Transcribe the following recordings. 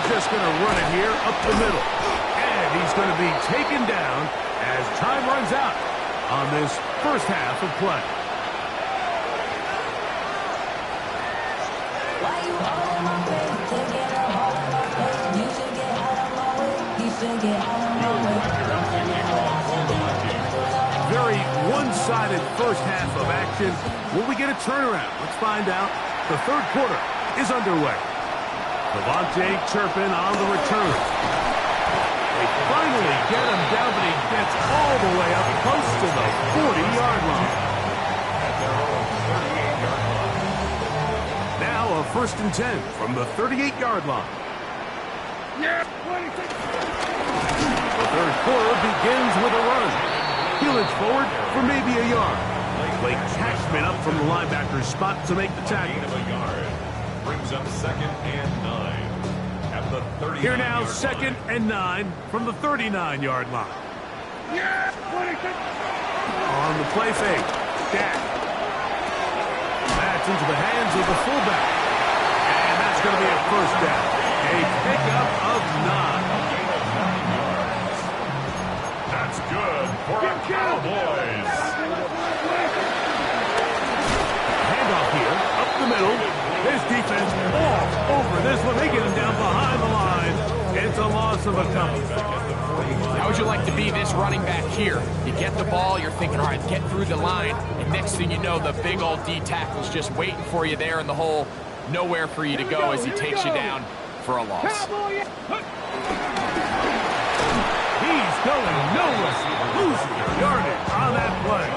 just going to run it here up the middle. And he's going to be taken down as time runs out on this first half of play. Very one-sided first half of action. Will we get a turnaround? Let's find out. The third quarter is underway. Devontae Turpin on the return. They finally get him down, but he gets all the way up close to the 40-yard line. Now a 1st and 10 from the 38-yard line. The third quarter begins with a run. He'll inch forward for maybe a yard. Blake Cashman up from the linebacker's spot to make the tackle. Brings up 2nd and 9 at the 39. Here now, 2nd and 9 from the 39-yard line. On the play fake, Dak. That's into the hands of the fullback. And that's going to be a 1st down. A pickup of 9. That's good for the Cowboys. Handoff here, up the middle. His defense all over this one. They get him down behind the line. It's a loss of a couple. How would you like to be this running back here? You get the ball, you're thinking, all right, get through the line, and next thing you know, the big old D tackle's just waiting for you there in the hole. Nowhere for you to go as he takes you down for a loss. He's going nowhere. Losing yardage on that play.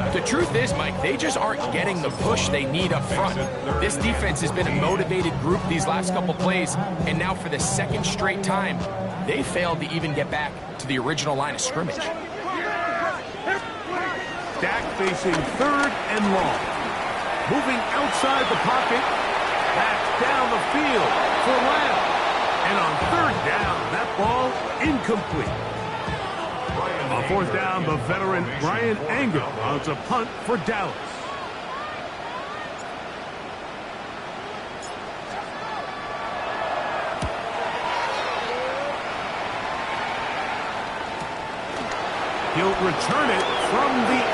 The truth is, Mike, they just aren't getting the push they need up front. This defense has been a motivated group these last couple plays, and now for the 2nd straight time, they failed to even get back to the original line of scrimmage. Dak facing 3rd and long. Moving outside the pocket. That's down the field for Lamb. And on 3rd down, that ball incomplete. On 4th down, the veteran Brian Anger mounts a punt for Dallas. He'll return it from the 11.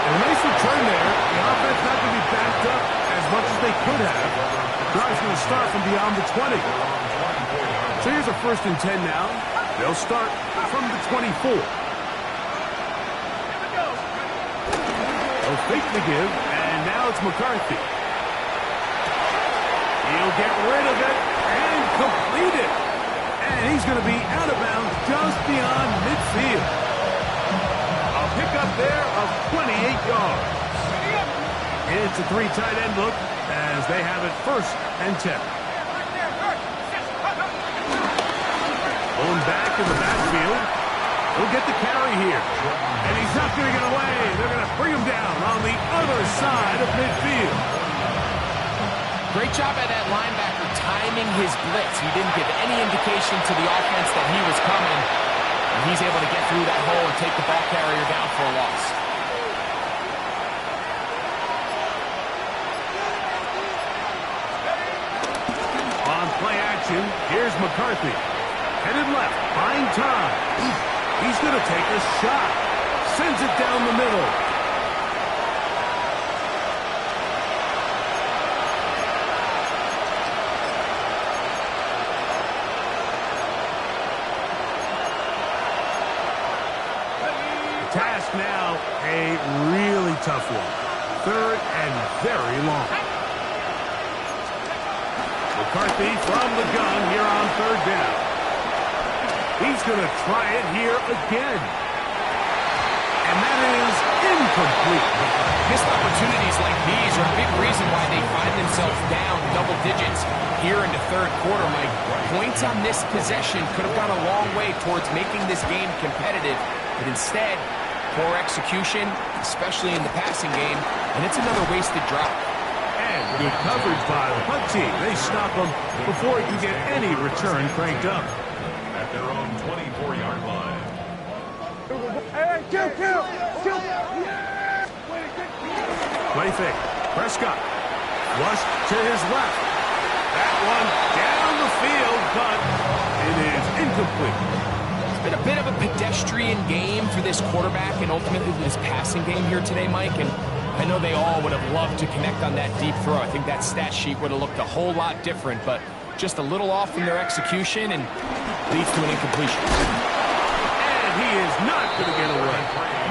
A nice return there. The offense not going to be backed up as much as they could have. Drive's going to start from beyond the 20. So here's a 1st and 10 now. They'll start from the 24. They'll fake the give, and now it's McCarthy. He'll get rid of it and complete it. And he's going to be out of bounds just beyond midfield. A pickup there of 28 yards. It's a 3 tight end look as they have it 1st and 10. Going back in the backfield. He'll get the carry here. And he's not going to get away. They're going to bring him down on the other side of midfield. Great job by that linebacker timing his blitz. He didn't give any indication to the offense that he was coming. And he's able to get through that hole and take the ball carrier down for a loss. On play action, here's McCarthy. Headed left, buying time. He's going to take a shot. Sends it down the middle. The task now, a really tough one. 3rd and very long. McCarthy from the gun here on 3rd down. He's going to try it here again. And that is incomplete. Missed opportunities like these are a big reason why they find themselves down double digits here in the 3rd quarter, Mike. Points on this possession could have gone a long way towards making this game competitive. But instead, poor execution, especially in the passing game, and it's another wasted drive. And good coverage by the punt team. They stop him before he can get any return cranked up. At their own 24-yard line. Play fake. Prescott. Flushed to his left. That one down the field, but it is incomplete. It's been a bit of a pedestrian game for this quarterback and ultimately this passing game here today, Mike. And I know they all would have loved to connect on that deep throw. I think that stat sheet would have looked a whole lot different, but just a little off in their execution and leads to an incompletion. And he is not going to get away.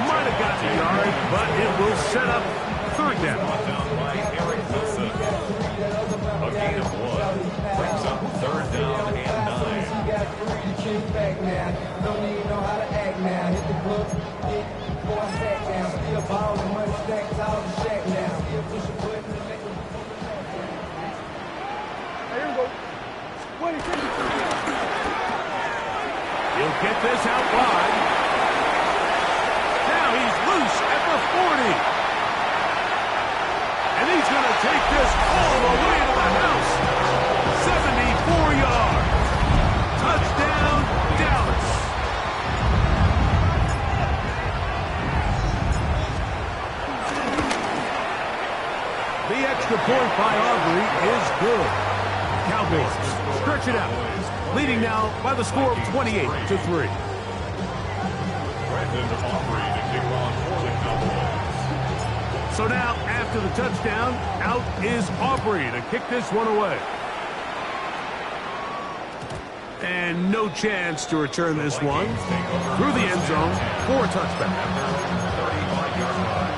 Might have got the yard, but it will set up third down. By Eric Wilson. A gain of 1 brings up third down and 9. He'll get this out wide. Now he's loose at the 40. And he's going to take this all the way to the house. 74 yards. Touchdown, Dallas. The extra point by Aubrey is good. Cowboys stretch it out, leading now by the score of 28-3. Brandon Aubrey to kick off for the Cowboys. So now, after the touchdown, out is Aubrey to kick this one away. And no chance to return this one through the end zone for a touchback. 35-yard line.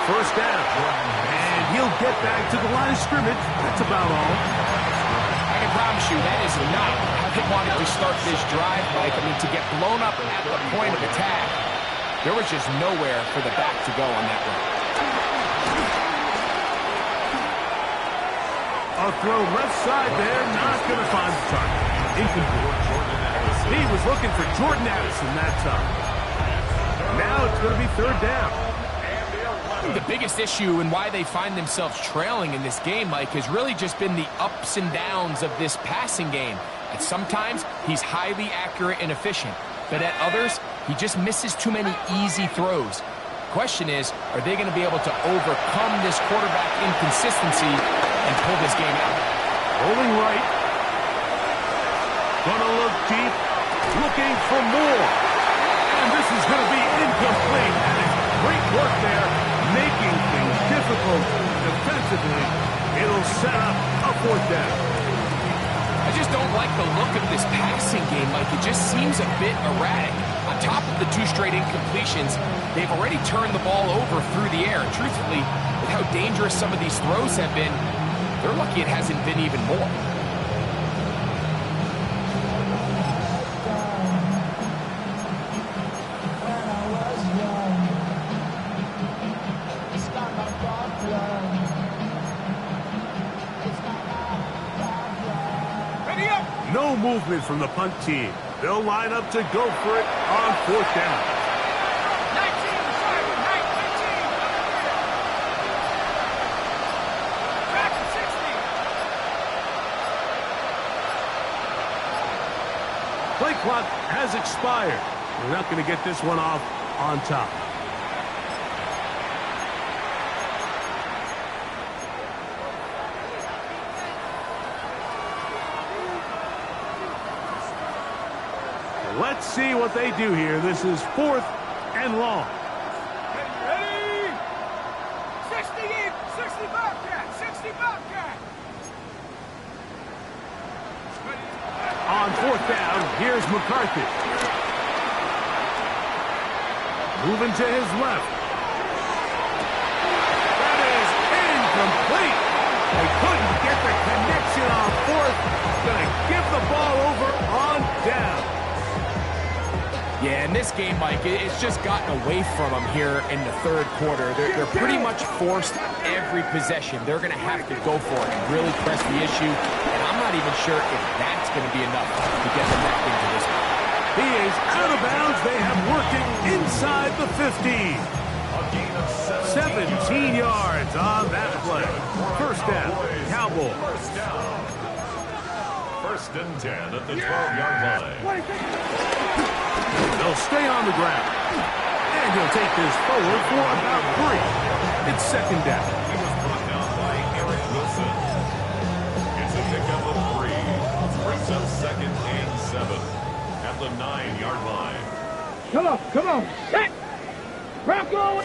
First down. And he'll get back to the line of scrimmage. That's about all. I can promise you that is not how they wanted to start this drive, Mike. I mean, to get blown up at the point of attack, there was just nowhere for the back to go on that run. A throw left side there, not going to find the target. Incomplete. He was looking for Jordan Addison that time. Now it's going to be third down. The biggest issue and why they find themselves trailing in this game, Mike, has really just been the ups and downs of this passing game. And sometimes he's highly accurate and efficient, but at others, he just misses too many easy throws. The question is, are they going to be able to overcome this quarterback inconsistency and pull this game out? Rolling right. Gonna look deep, looking for more. And this is going to be incomplete. And it's great work there, making things difficult defensively. It'll set up a fourth down. I just don't like the look of this passing game, Mike. It just seems a bit erratic. On top of the 2 straight incompletions, they've already turned the ball over through the air. And truthfully, with how dangerous some of these throws have been, they're lucky it hasn't been even more. No movement from the punt team. They'll line up to go for it on fourth down. 19. Back to 60. Play clock has expired. We're not going to get this one off on top. Let's see what they do here. This is 4th and long. Ready? 60 Bobcat. 60 Bobcat. On fourth down, here's McCarthy. Moving to his left. That is incomplete. They couldn't get the connection on fourth. Going to give the ball over on down. Yeah, in this game, Mike, it's just gotten away from them here in the third quarter. They're pretty much forced every possession. They're going to have to go for it and really press the issue. And I'm not even sure if that's going to be enough to get them back into this one. He is out of bounds. They have working inside the 15. 17 yards on that play. First down, Cowboys. First and 10 at the 12-yard line. They'll stay on the ground. And he'll take this forward for about 3. It's second down. He was brought down by Eric Wilson. It's a pickup of 3. Brings up second and 7 at the 9-yard line. Come on. Set. Rocco.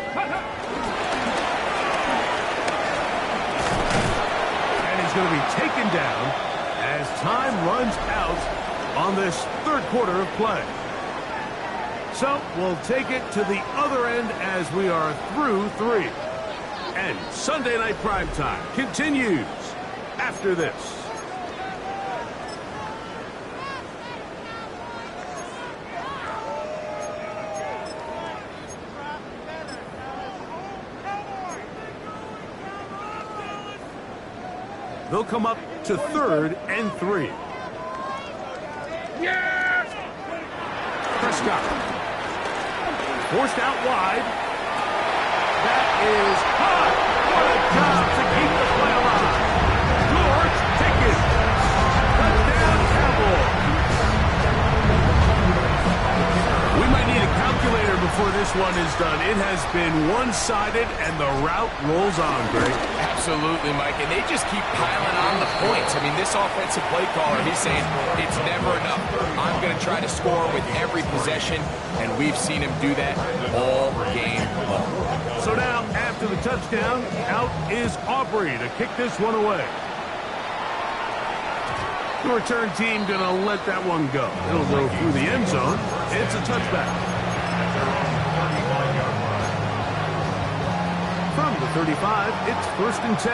And he's going to be taken down as time runs out on this third quarter of play. So we'll take it to the other end as we are through 3. And Sunday Night Primetime continues after this. They'll come up to 3rd and 3. Yes! Prescott. Forced out wide. That is hot. What a job to keep the play alive. George Pickens. Touchdown Cowboys. We might need a calculator before this one is done. It has been one-sided, and the route rolls on, Greg. Absolutely, Mike, and they just keep piling on the points. I mean, this offensive play caller, he's saying it's never enough. I'm going to try to score with every possession, and we've seen him do that all game long. So now, after the touchdown, out is Aubrey to kick this one away. The return team going to let that one go. It'll go through the end zone. It's a touchback. From the 35, it's 1st and 10.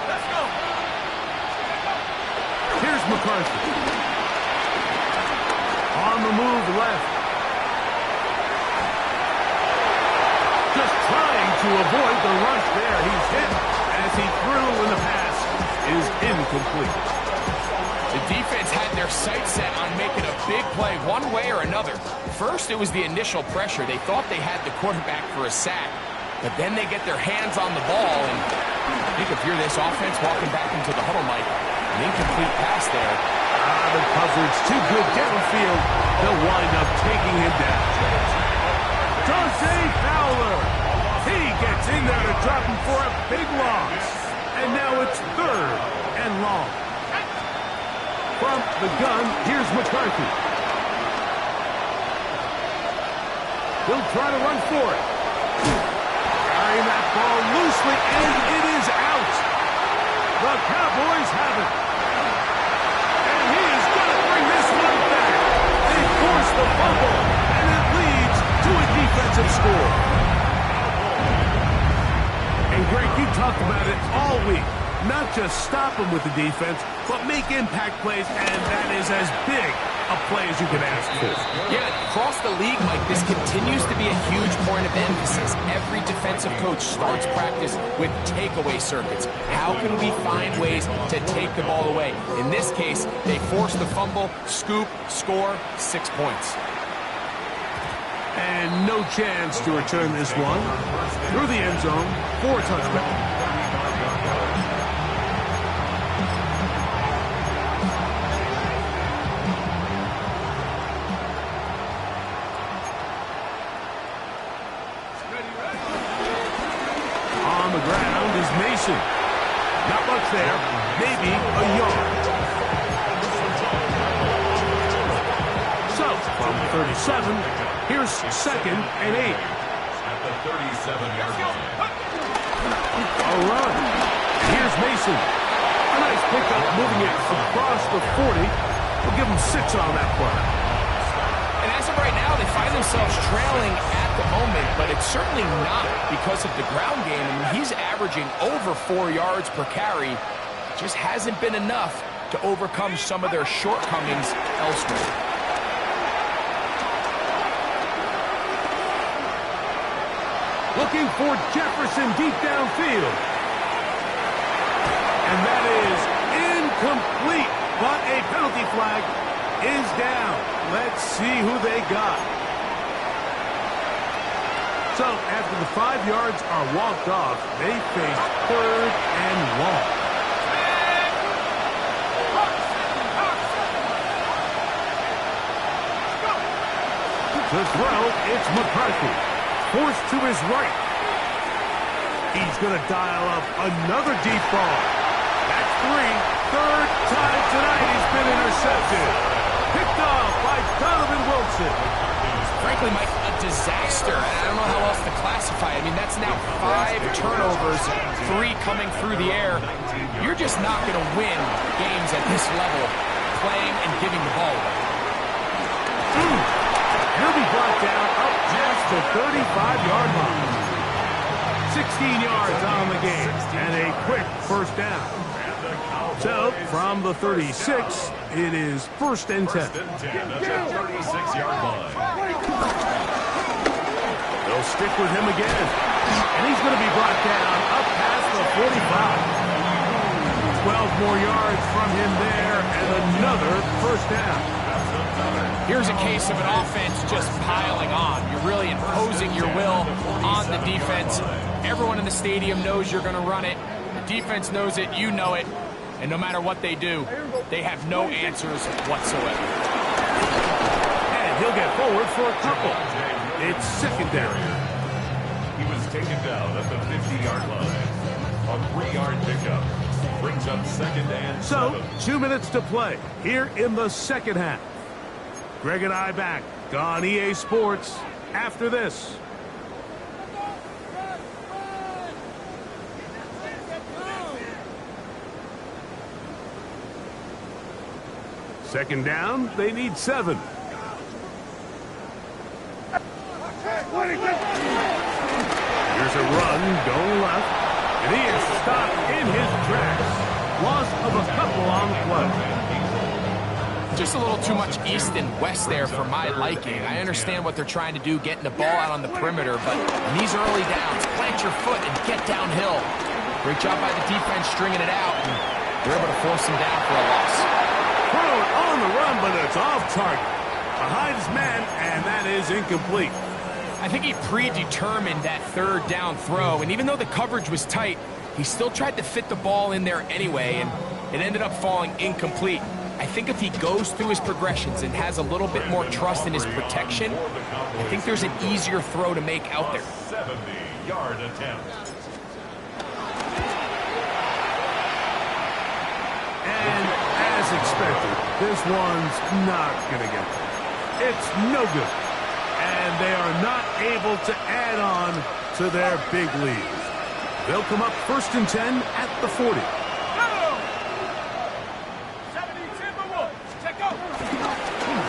Let's go. Here's McCarthy. On the move left. Just trying to avoid the rush there. He's hit as he threw when the pass is incomplete. The defense had their sights set on making a big play one way or another. First, it was the initial pressure. They thought they had the quarterback for a sack, but then they get their hands on the ball, and I think if you're this offense walking back into the huddle, Mike, an incomplete pass there. The coverage too good downfield. They'll wind up taking him down. Dante Fowler. He gets in there to drop him for a big loss. And now it's 3rd and long. From the gun, here's McCarthy. He'll try to run for it. Carrying that ball loosely, and it is out. The Cowboys have it. And he is going to bring this one back. They force the fumble, and it leads to a defensive score. And Greg, you talked about it all week. Not just stop them with the defense, but make impact plays, and that is as big a play as you can ask for. Yeah, across the league, Mike, this continues to be a huge point of emphasis. Every defensive coach starts practice with takeaway circuits. How can we find ways to take the ball away? In this case, they force the fumble, scoop, score, 6 points. And no chance to return this one. Through the end zone for a touchback. On the ground is Mason. Not much there. Maybe a yard. So, from 37, here's 2nd and 8. At the 37-yard line. A run. Here's Mason. A nice pickup moving it across the 40. We'll give him 6 on that play. And as of right now, they find themselves trailing at the moment, but it's certainly not because of the ground game. I mean, he's averaging over 4 yards per carry. Just hasn't been enough to overcome some of their shortcomings elsewhere. Looking for Jefferson deep downfield. And that is incomplete, but a penalty flag is down. Let's see who they got. So after the 5 yards are walked off, they face 3rd and long. To throw, it's McCarthy. Forced to his right. He's going to dial up another deep ball. That's 3. Third time tonight he's been intercepted. Picked off by Donovan Wilson. Frankly, Mike, a disaster. I don't know how else to classify it. I mean, that's now 5 turnovers, 3 coming through the air. You're just not going to win games at this level playing and giving the ball away. He'll be brought down up past the 35-yard line. 16 yards on the game and a quick first down. So, from the 36, it is 1st and 10. At the 36-yard line. They'll stick with him again. And he's going to be brought down up past the 45. 12 more yards from him there and another first down. Here's a case of an offense just piling on. You're really imposing your will on the defense. Everyone in the stadium knows you're going to run it. The defense knows it, you know it. And no matter what they do, they have no answers whatsoever. And he'll get forward for a couple. It's 2nd down. He was taken down at the 50-yard line. A 3-yard pickup brings up 2nd and 7. So, 2 minutes to play here in the second half. Greg and I back on EA Sports after this. Second down, they need 7. Here's a run, going left, and he is stopped in his tracks. Loss of a couple on the play. Just a little too much east and west there for my liking. I understand what they're trying to do, getting the ball out on the perimeter, but in these early downs, plant your foot and get downhill. Great job by the defense stringing it out, and they're able to force him down for a loss. Thrown on the run, but it's off target. Behind his man, and that is incomplete. I think he predetermined that 3rd down throw, and even though the coverage was tight, he still tried to fit the ball in there anyway, and it ended up falling incomplete. I think if he goes through his progressions and has a little bit more trust in his protection, I think there's an easier throw to make out there. 70-yard attempt. And as expected, this one's not going to get there. It's no good. And they are not able to add on to their big lead. They'll come up 1st and 10 at the 40.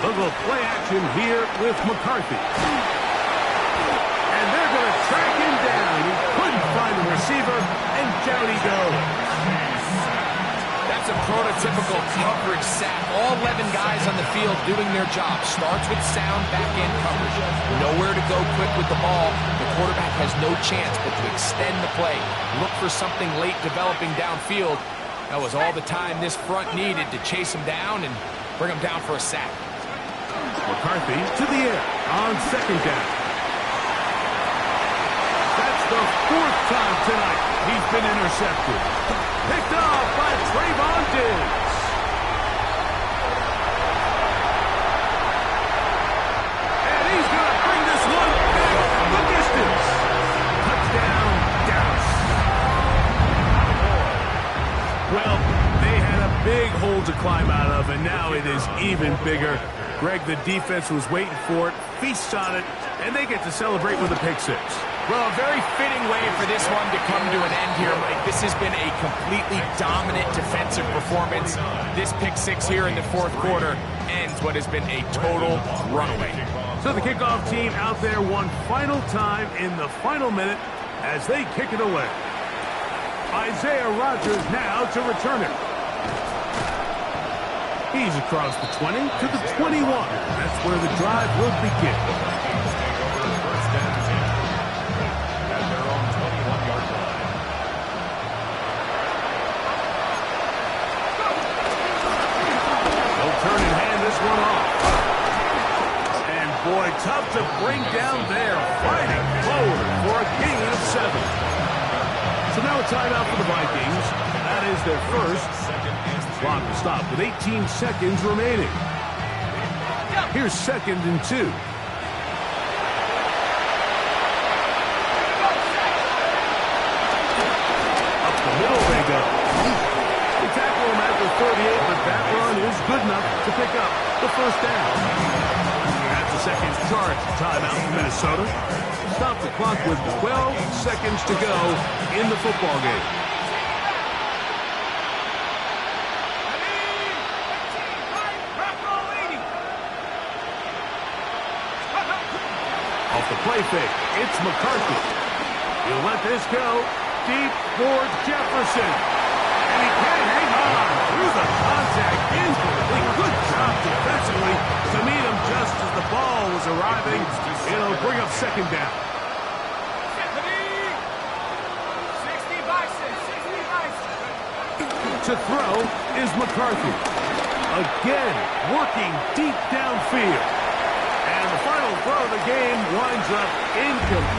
They'll go play action here with McCarthy. And they're going to track him down. He couldn't find the receiver, and down he goes. That's a prototypical coverage sack. All 11 guys on the field doing their job. Starts with sound back-end coverage. Nowhere to go quick with the ball. The quarterback has no chance but to extend the play. Look for something late developing downfield. That was all the time this front needed to chase him down and bring him down for a sack. McCarthy to the air on 2nd down. That's the 4th time tonight he's been intercepted. Picked off by Trayvon Diggs. And he's going to bring this one back the distance. Touchdown, Dallas. Well, they had a big hole to climb out of, and now it is even bigger. Greg, the defense was waiting for it, feasts on it, and they get to celebrate with a pick 6. Well, a very fitting way for this one to come to an end here, Mike. This has been a completely dominant defensive performance. This pick 6 here in the 4th quarter ends what has been a total runaway. So the kickoff team out there one final time in the final minute as they kick it away. Isaiah Rodgers now to return it. He's across the 20 to the 21. That's where the drive will begin. They'll turn and hand this one off. And boy, tough to bring down there. Fighting forward for a gain of 7. So now a timeout for the Vikings. That is their first. Clock will stop with 18 seconds remaining. Here's 2nd and 2. good enough to pick up the first down. That's the second charge timeout for Minnesota. Stop the clock with 12 seconds to go in the football game. Off the play fake, it's McCarthy. He'll let this go deep for Jefferson. And he can't hang on through the contact. Incomplete. Good job defensively to meet him just as the ball was arriving. It'll bring up second down. To throw is McCarthy. Again, working deep downfield. And the final throw of the game winds up incomplete.